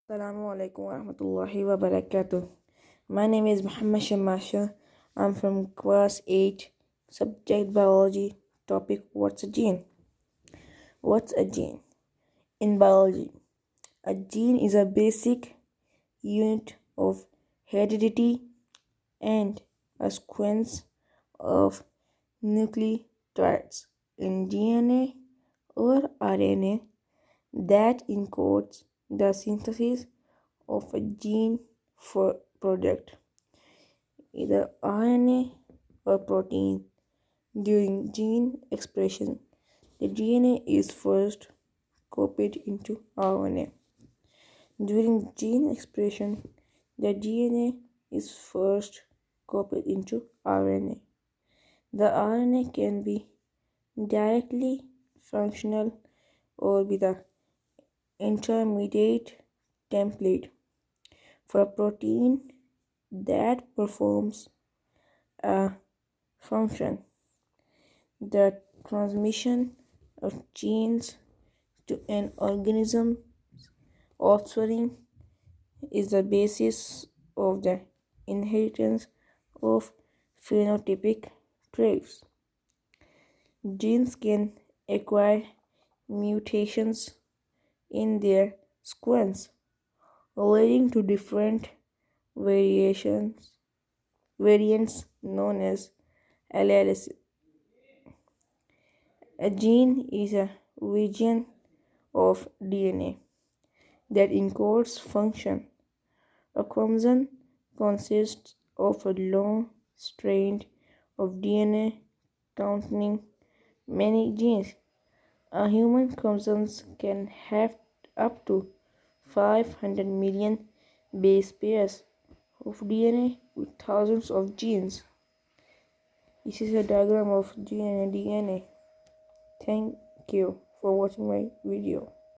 Assalamu alaikum warahmatullahi wabarakatuh. My name is Mohammad Shamas. I'm from class 8, subject biology, topic what's a gene? What's a gene? In biology, a gene is a basic unit of heredity and a sequence of nucleotides in DNA or RNA that encodes the synthesis of a gene for product, either RNA or protein. During gene expression, the DNA is first copied into RNA. During gene expression, the DNA is first copied into RNA. The RNA can be directly functional or with an intermediate template for a protein that performs a function. The transmission of genes to an organism's offspring is the basis of the inheritance of phenotypic traits. Genes can acquire mutations in their sequence, leading to different variants known as alleles. A gene is a region of DNA that encodes function. A chromosome consists of a long strand of DNA containing many genes. A human chromosome can have up to 500 million base pairs of DNA with thousands of genes. This is a diagram of DNA. Thank you for watching my video.